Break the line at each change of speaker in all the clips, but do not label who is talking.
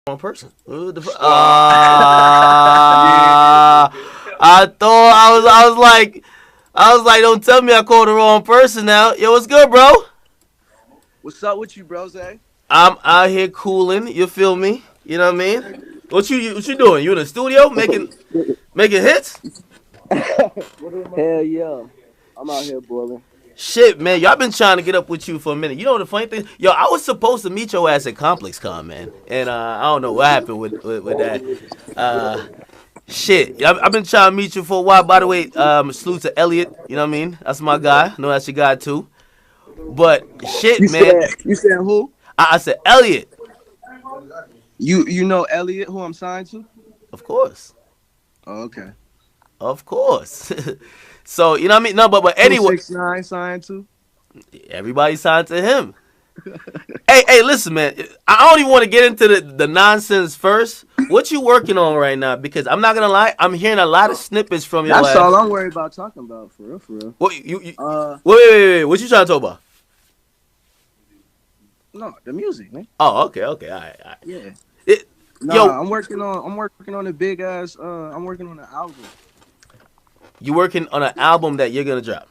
Wrong person.
Yeah.
I thought I was like, don't tell me I called the wrong person now. Yo, what's good, bro?
What's up with you, bros?
I'm out here cooling. You feel me? You know what I mean? What you doing? You in the studio making hits?
Hell yeah. I'm out here boiling.
Shit, man, y'all been trying to get up with you for a minute. You know the funny thing? Yo, I was supposed to meet your ass at Complex Con, man, and I don't know what happened with that. Uh, Shit, I've been trying to meet you for a while. By the way, salute to Elliot. You know what I mean? That's my guy. I know that's your guy too. But shit,
You
man.
said who?
I said Elliot.
You know Elliot, who I'm signed to?
Of course,
Oh, okay.
of course. So you know what I mean? No, but
Who
anyway,
6ix9ine signed to?
everybody signed to him. Hey, listen, man. I don't even want to get into the nonsense first. What you working on right now? Because I'm not gonna lie, I'm hearing a lot of snippets from your
That's all
ass.
I'm worried about talking about, for real, for real.
What you
Uh,
wait. What you trying to talk about?
no, the music, man.
Oh, okay, all right, all right.
Yeah.
It, yo,
Nah, I'm working on a big ass. I'm working on an album.
you working on an album that you're gonna drop,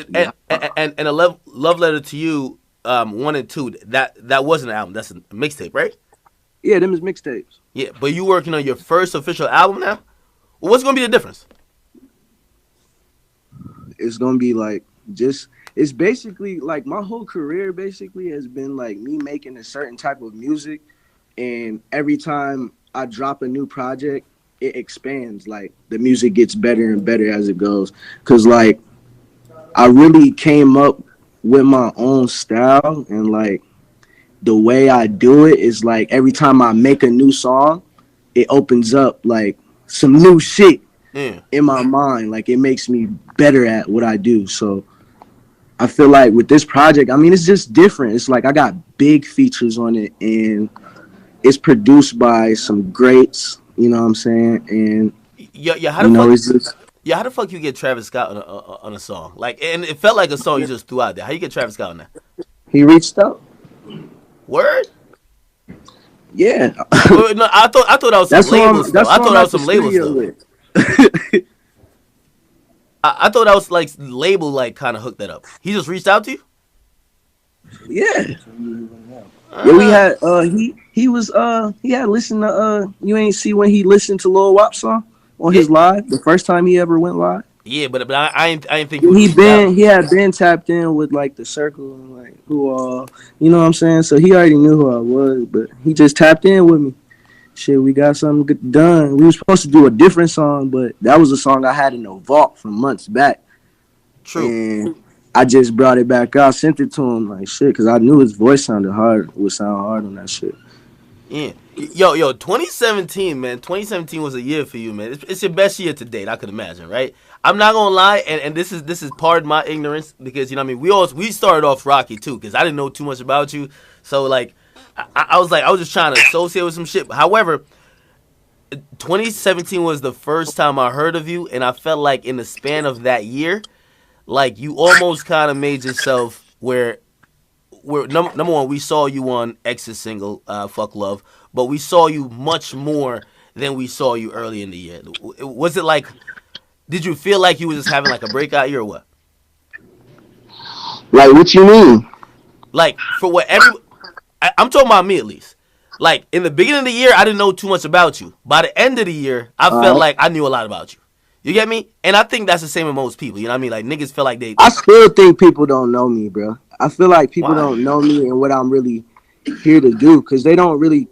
Yeah.
and a love letter to you, 1 and 2. That wasn't an album. That's a mixtape, right?
Yeah, them is mixtapes.
Yeah, but you working on your first official album now. What's gonna be the difference?
It's gonna be like just. It's basically like my whole career basically has been like me making a certain type of music, and every time I drop a new project, it expands. Like the music gets better and better as it goes. Cause like I really came up with my own style, and like the way I do it is like every time I make a new song, it opens up like some new shit
Yeah.
in my mind. Like it makes me better at what I do. So I feel like with this project, I mean, it's just different. It's like I got big features on it, and it's produced by some greats. You know what I'm saying? And
Yeah. How
you
the
know,
fuck?
it's just
Yeah, how the fuck you get Travis Scott on a song? Like, and it felt like a song you just threw out there. How you get Travis Scott on that?
he reached out.
Word?
Yeah,
Wait, no, I thought that was some
that's who
label
I'm.
stuff.
That's
I
who
thought
I'm
that
at
was
the
some label
studio
stuff.
with.
I thought that was like label like kind of hooked that up. He just reached out to you.
Yeah, yeah. We
Uh,
had he had listened to you ain't see when he listened to Lil Wop song on
yeah,
his live the first time he ever went live.
yeah, but I ain't think he would have
He
reached out.
been he had been tapped in with like the circle and like who you know what I'm saying. So he already knew who I was, but he just tapped in with me. Shit, we got something good done. We were supposed to do a different song, but that was a song I had in the vault from months back,
True.
and I just brought it back out, sent it to him like shit, because I knew his voice sounded hard, would sound hard on that shit.
Yeah. Yo, 2017, man. 2017 was a year for you, man. It's your best year to date, I could imagine, right? I'm not gonna lie, and this is pardon my ignorance because you know what I mean we started off rocky too because I didn't know too much about you, so like I was just trying to associate with some shit. However, 2017 was the first time I heard of you, and I felt like in the span of that year, like you almost kind of made yourself where number one, we saw you on X's single, "Fuck Love," but we saw you much more than we saw you early in the year. Was it like? Did you feel like you was just having like a breakout year or what?
Like, what you mean?
Like for what I'm talking about me at least. Like in the beginning of the year, I didn't know too much about you. By the end of the year, I felt
Uh,
like I knew a lot about you. You get me? And I think that's the same with most people. You know what I mean? Like niggas feel like
I
they
still think people don't know me, bro. I feel like people
why?
don't know me and what I'm really here to do because they don't really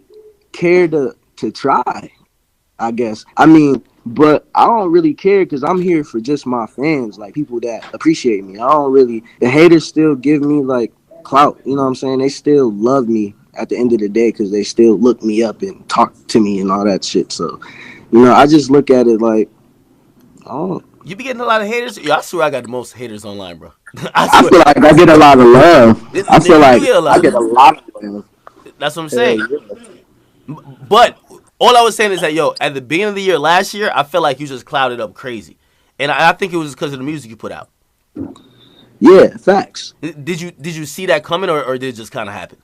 care to try. I guess. I mean, but I don't really care because I'm here for just my fans, like people that appreciate me. I don't really. The haters still give me like clout. You know what I'm saying? They still love me at the end of the day because they still look me up and talk to me and all that shit. So, I just look at it like, oh,
You be getting a lot of haters. Yo, I swear I got the most haters online, bro. I
I
swear.
feel like I get a lot of love. I feel
You do
like
get a
I
lot.
get a lot of love.
That's what I'm
Hell
saying.
yeah.
But all I was saying is that yo, at the beginning of the year last year, I felt like you just clouded up crazy, and I think it was because of the music you put out.
Yeah, facts.
Did you see that coming, or did it just kind of happen?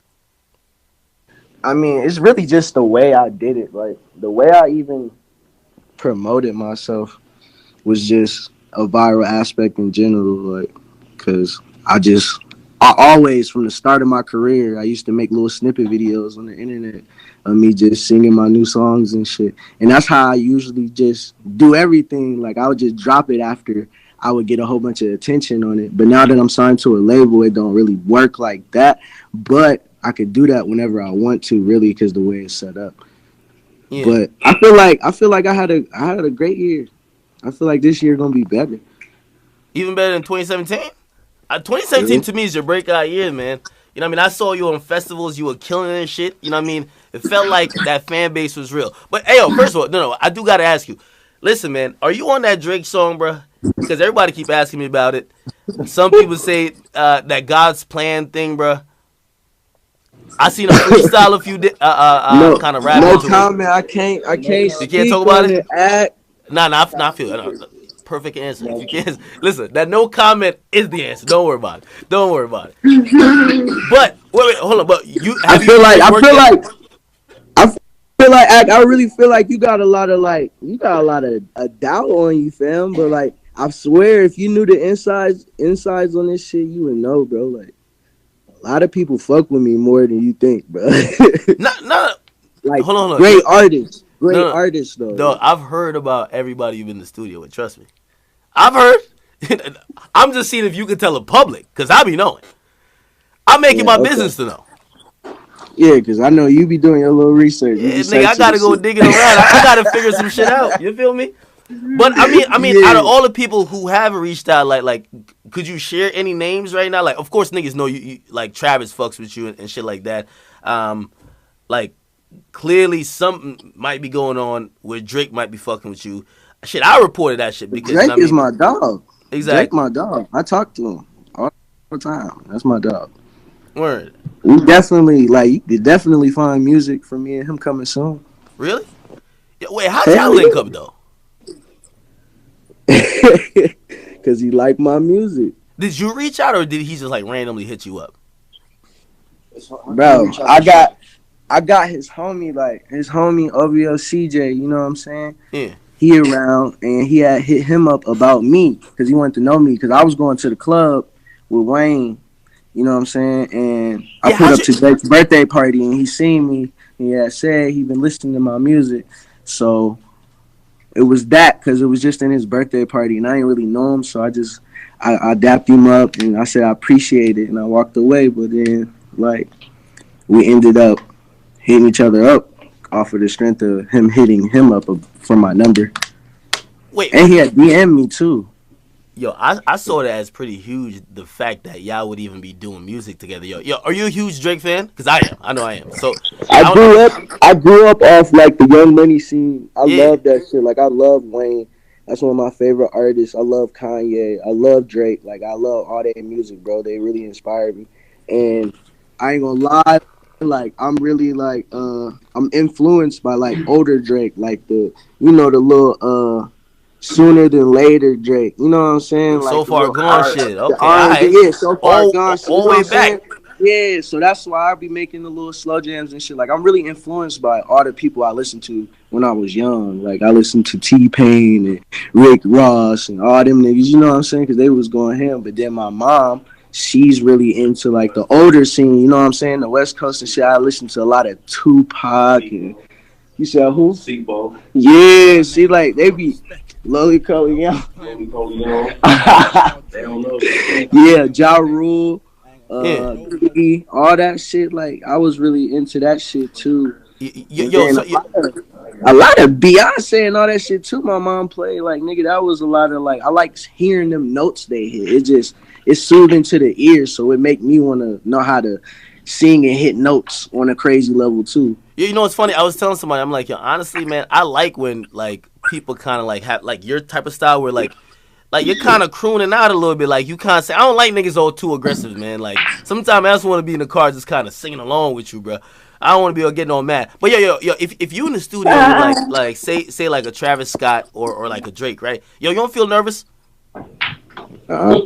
I mean, it's really just the way I did it. Like the way I even promoted myself was just a viral aspect in general. Like, cause I always from the start of my career, I used to make little snippet videos on the internet of me just singing my new songs and shit. And that's how I usually just do everything. Like I would just drop it after I would get a whole bunch of attention on it. But now that I'm signed to a label, it don't really work like that. But I could do that whenever I want to, really, because the way it's set up.
Yeah,
But I feel like I had a great year. I feel like this year gonna be better.
even better than 2017. 2017
Yeah.
to me is your breakout year, man. You know what I mean? I saw you on festivals. You were killing it and shit. You know what I mean? It felt like that fan base was real. But, hey, yo, first of all, no, I do got to ask you. Listen, man, are you on that Drake song, bro? Because everybody keep asking me about it. Some people say that God's plan thing, bro. I seen a freestyle if you did
No,
kind of rap
no
into it.
comment. I can't
You can't talk
speak
about
on
it?
it. Act.
Nah, not feel. No, perfect answer. If you can't listen, that no comment is the answer. Don't worry about it. Don't worry about it. But wait, hold on. But
I
you
feel
put
like
in
I
work
feel
yet?
like I feel like Act. I really feel like you got a lot of a doubt on you, fam. But like I swear, if you knew the insides on this shit, you would know, bro. Like a lot of people fuck with me more than you think, bro.
Not, not.
Like
Hold on.
great
No,
artists though.
no.
Like,
I've heard about everybody you've been in the studio with. Trust me. I've heard. I'm just seeing if you can tell the public, cause I be knowing. I'm making
yeah,
my
okay,
business to know.
yeah, because I know you be doing your little research. You
Yeah,
be
nigga, I
searching
gotta
the
go
shit.
digging around. I gotta figure some shit out. You feel me? But I mean, out of
Yeah,
all the people who have reached out, like, could you share any names right now? Like, of course, niggas know you like Travis fucks with you and shit like that. Like, clearly something might be going on where Drake might be fucking with you. Shit, I reported that shit because, you know
Drake
what I
is
mean?
my dog. Drake,
Exactly.
my dog. I talk to him all the time. That's my dog.
Word.
We definitely like you could definitely find music for me and him coming soon.
Really? Yeah, wait, how'd y'all
Hell
link up though?
yeah, because he like my music,
Did you reach out or did he just like randomly hit you up?
bro. I got his homie OVO CJ. You know what I'm saying?
Yeah.
He around and he had hit him up about me because he wanted to know me because I was going to the club with Wayne. You know what I'm saying? And I
Yeah,
put
how'd
up
you?
to Drake's birthday party and he seen me. He had said he been listening to my music. So it was that because it was just in his birthday party and I didn't really know him. So I dapped him up and I said I appreciate it and I walked away. But then like we ended up hitting each other up off of the strength of him hitting him up for my number.
Wait,
And he had DM me too.
yo, I saw that as pretty huge. The fact that y'all would even be doing music together, yo, are you a huge Drake fan? Cause I am. I know I am. So,
I
I don't.
grew up. I grew up off like the Young Money scene. I
Yeah,
love that shit. Like I love Wayne. That's one of my favorite artists. I love Kanye. I love Drake. Like I love all their music, bro. They really inspired me. And I ain't gonna lie. Like I'm really like I'm influenced by like older Drake, like the little sooner than later Drake. You know what I'm saying?
so
Like the
far
little
gone shit.
The
Okay, all
R&B.
right.
Yeah, so far gone. So you
All
know what
way
I'm saying?
back.
Yeah, so that's why I be making the little slow jams and shit. Like I'm really influenced by all the people I listened to when I was young. Like I listened to T Pain and Rick Ross and all them niggas. You know what I'm saying? Because they was going ham. But then my mom, she's really into like the older scene. You know what I'm saying? The West Coast and shit. I listen to a lot of Tupac and you said who? Yeah, see, like they be Loli Coli, yeah.
They don't know.
Yeah, Ja Rule,
Yeah.
Biggie, all that shit. Like I was really into that shit too. And
Yo,
then
so
a lot of Beyonce and all that shit too. My mom played like nigga. That was a lot of like I like hearing them notes they hit. It's soothing to the ear, so it make me want to know how to sing and hit notes on a crazy level too.
you know what's funny? I was telling somebody, I'm like, yo, honestly, man, I like when like people kind of like have like your type of style where like you're kind of crooning out a little bit. Like you kind of say, I don't like niggas all too aggressive, man. Like sometimes I just want to be in the car just kind of singing along with you, bro. I don't want to be getting all mad. But yo, if you in the studio with like say like a Travis Scott or like a Drake, right? Yo, you don't feel nervous?
Uh-huh.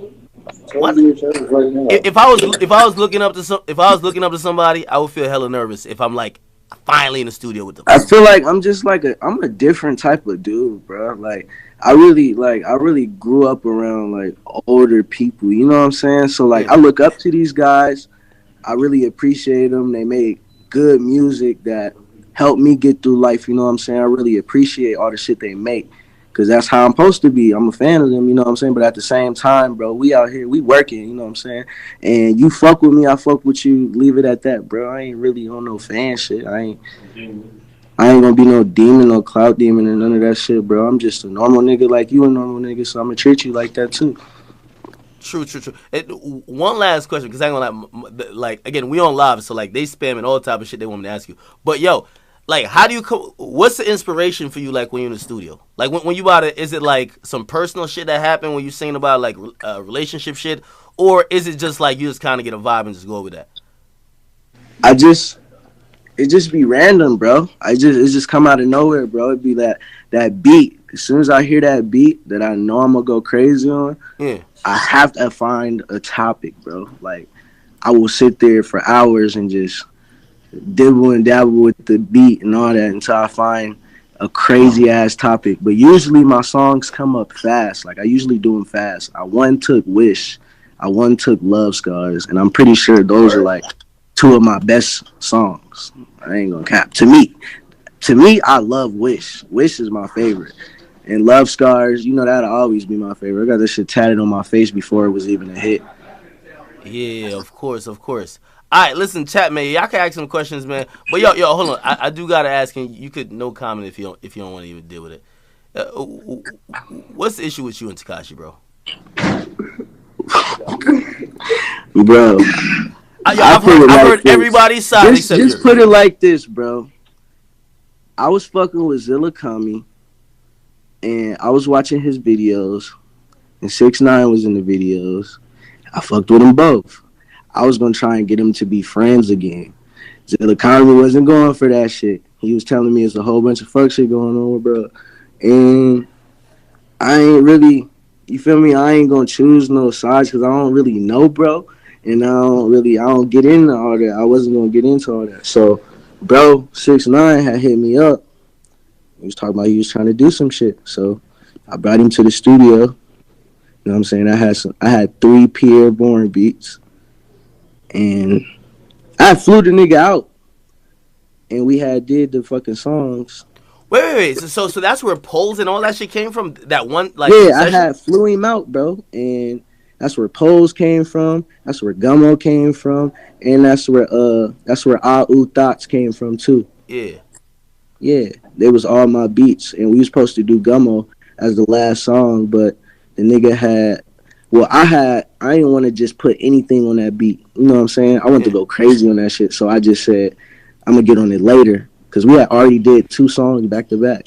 What? If I was looking up to somebody, I would feel hella nervous if I'm like finally in the studio with the
I
bro?
feel like I'm a different type of dude, bro. Like I really grew up around like older people. You know what I'm saying? So like
Yeah.
I look up to these guys. I really appreciate them. They make good music that helped me get through life. You know what I'm saying? I really appreciate all the shit they make because that's how I'm supposed to be. I'm a fan of them. You know what I'm saying? But at the same time, bro, we out here, we working. You know what I'm saying? And you fuck with me, I fuck with you. Leave it at that, bro. I ain't really on no fan shit. I ain't gonna be no demon, no clout demon, or none of that shit, bro. I'm just a normal nigga like you, a normal nigga, so I'm gonna treat you like that too.
True, true, true. One last question, because I ain't gonna like again, we on live, so like they spamming all type of shit they want me to ask you. But yo, like, how do you come? What's the inspiration for you, like when you're in the studio? Like when you about it, is it like some personal shit that happened when you singing about like relationship shit, or is it just like you just kind of get a vibe and just go with that?
I just it just be random, bro. It just come out of nowhere, bro. It be that beat. As soon as I hear that beat that I know I'm gonna go crazy on,
Yeah,
I have to find a topic, bro. Like I will sit there for hours and just dibble and dabble with the beat and all that until I find a crazy ass topic. But usually my songs come up fast. Like I usually do them fast. I one took Wish, I one took Love Scars, and I'm pretty sure those are like two of my best songs. I ain't gonna cap. To me, I love Wish. Wish is my favorite. And Love Scars, you know that'll always be my favorite. I got this shit tatted on my face before it was even a hit.
yeah, of course, of course. All right, listen, chat, man. Y'all can ask some questions, man. But yo, hold on. I do gotta ask, and you could no comment if you don't want to even deal with it. What's the issue with you and Tekashi, bro?
Bro, I
I've
put
heard
it
I've
like
heard
this.
everybody's side except
Just
yours.
put it like this, bro. I was fucking with Zilla Kami and I was watching his videos and 6ix9ine was in the videos. I fucked with them both. I was gonna try and get him to be friends again. Zilla Kami wasn't going for that shit. He was telling me it's a whole bunch of fuck shit going on, bro. And I ain't really, you feel me? I ain't gonna choose no sides because I don't really know, bro. And I don't get into all that. I wasn't gonna get into all that. So, bro, 6ix9ine had hit me up. He was talking about he was trying to do some shit. So, I brought him to the studio. You know what I'm saying? I had 3 Airborne beats, and I flew the nigga out, and we had did the fucking songs.
Wait. So that's where polls and all that shit came from. That one like
Yeah, I
session.
had flew him out, bro, and that's where Pose came from. That's where Gummo came from, and that's where Ah Ooh Thoughts came from too.
Yeah.
Yeah, they was all my beats, and we was supposed to do Gummo as the last song, but the nigga had. Well, I didn't want to just put anything on that beat. You know what I'm saying? I wanted to
Yeah.
go crazy on that shit, so I just said I'm gonna get on it later because we had already did 2 songs back to back.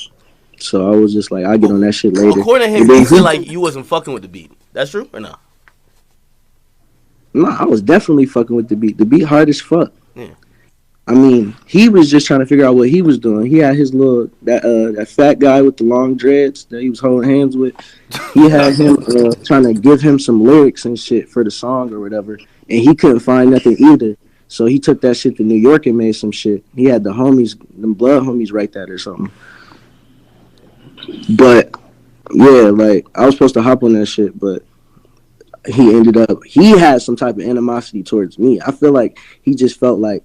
So I was just like, I'll get on that shit later.
According to him,
And
he
then
said like you wasn't fucking with the beat. That's true or no?
no, I was definitely fucking with the beat. The beat hard as fuck.
Yeah.
I mean, he was just trying to figure out what he was doing. He had his little that fat guy with the long dreads that he was holding hands with. He had him trying to give him some lyrics and shit for the song or whatever, and he couldn't find nothing either. So he took that shit to New York and made some shit. He had the homies, them blood homies, write that or something. But yeah, like I was supposed to hop on that shit, but he had some type of animosity towards me. I feel like he just felt like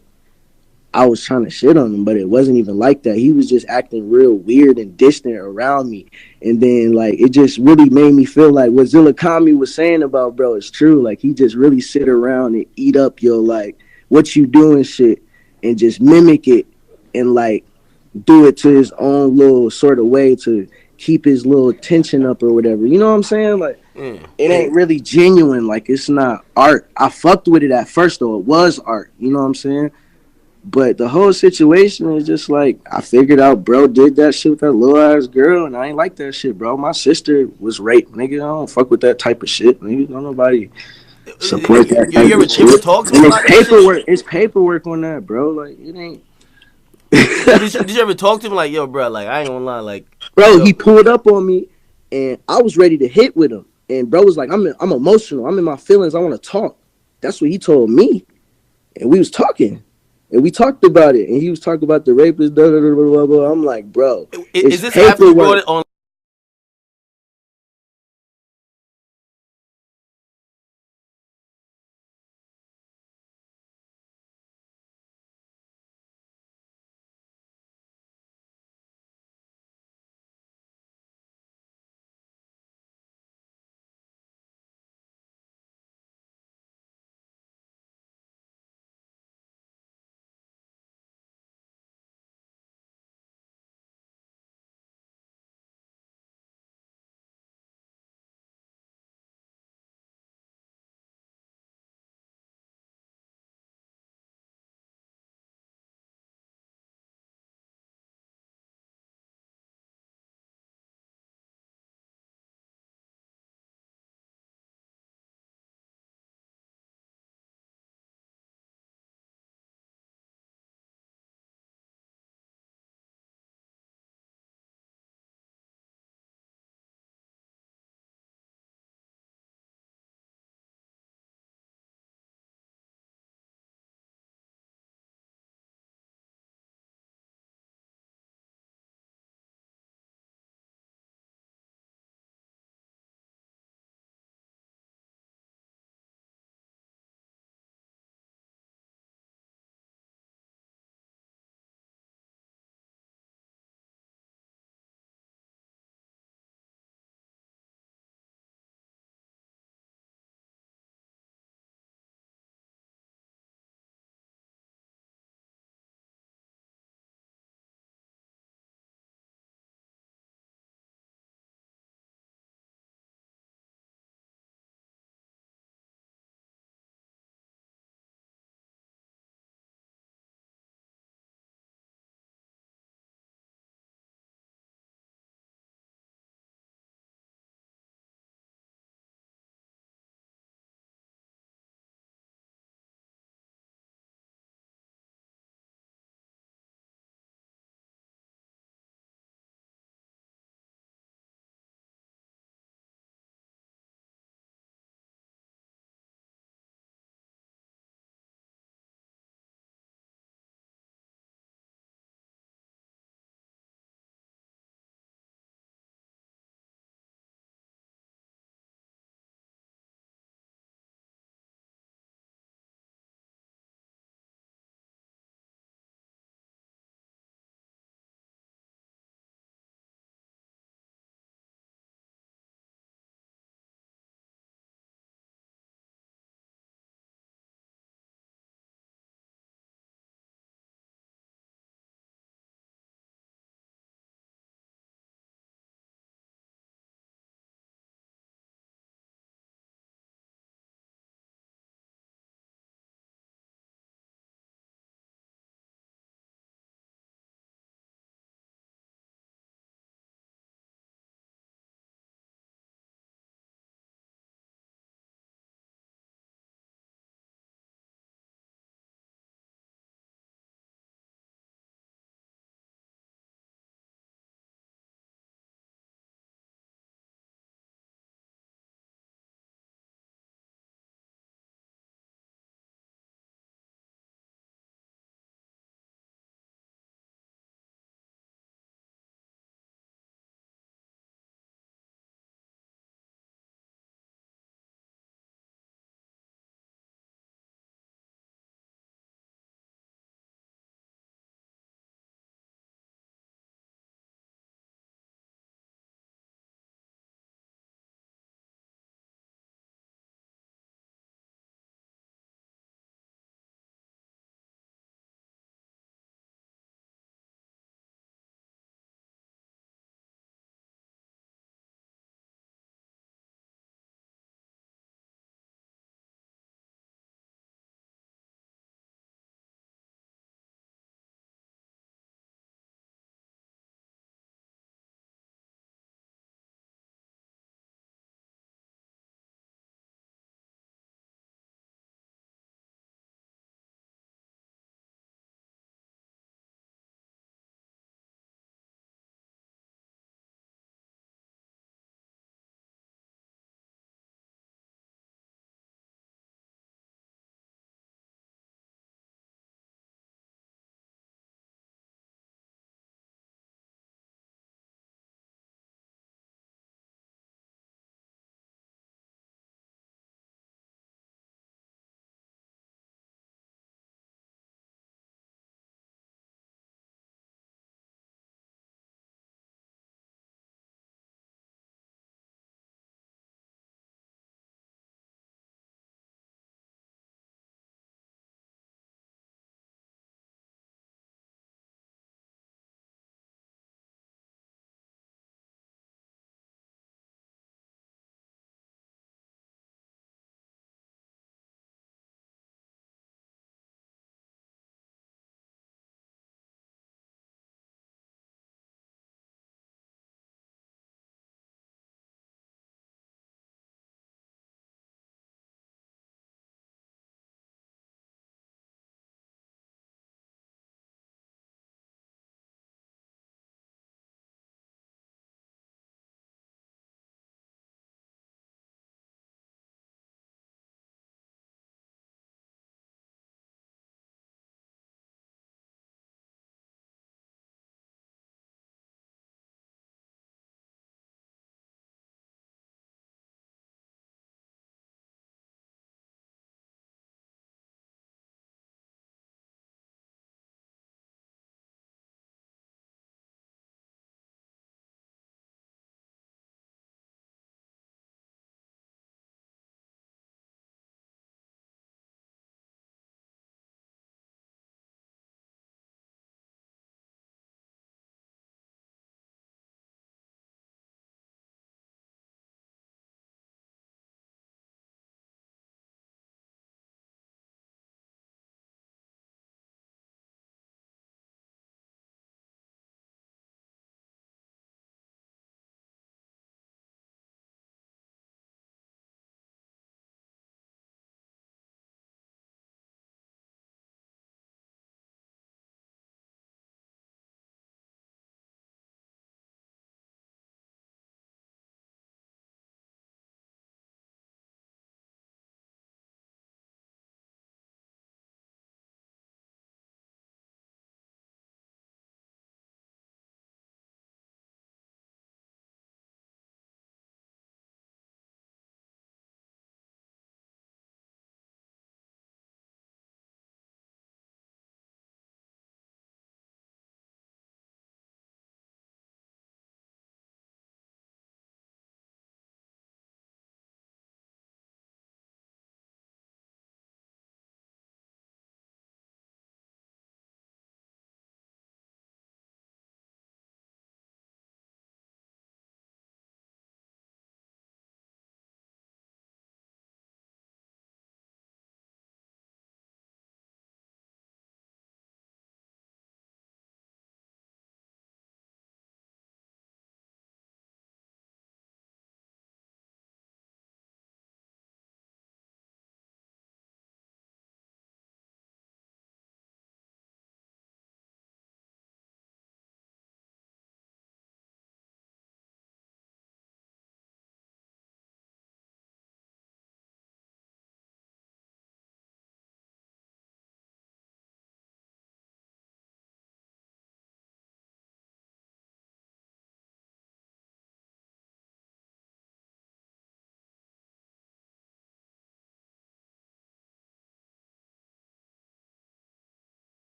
I was trying to shit on him, but it wasn't even like that. He was just acting real weird and distant around me. And then like it just really made me feel like what Zilla Kami was saying about bro is true. Like he just really sit around and eat up your like what you doing shit and just mimic it and like do it to his own little sort of way to keep his little tension up or whatever. You know what I'm saying? Like
Yeah.
it ain't really genuine. Like it's not art. I fucked with it at first though. It was art. You know what I'm saying? But the whole situation is just like I figured out, bro did that shit with that little ass girl, and I ain't like that shit, bro. My sister was raped, nigga. I don't fuck with that type of shit, nigga. Don't nobody support that
You,
type
you ever
of
you ever
shit.
talk to him
And it's
about that shit?
paperwork. It's paperwork on that, bro. Like it ain't.
Did you ever talk to him like yo, bro? Like I ain't gonna lie, like
Bro, he
yo,
pulled up on me, and I was ready to hit with him, and bro was like, I'm emotional. I'm in my feelings. I want to talk. That's what he told me, and we was talking. And we talked about it, and he was talking about the rapist. Blah, blah, blah, blah, blah. I'm like, bro,
Is
it's
this after you brought
paperwork.
it on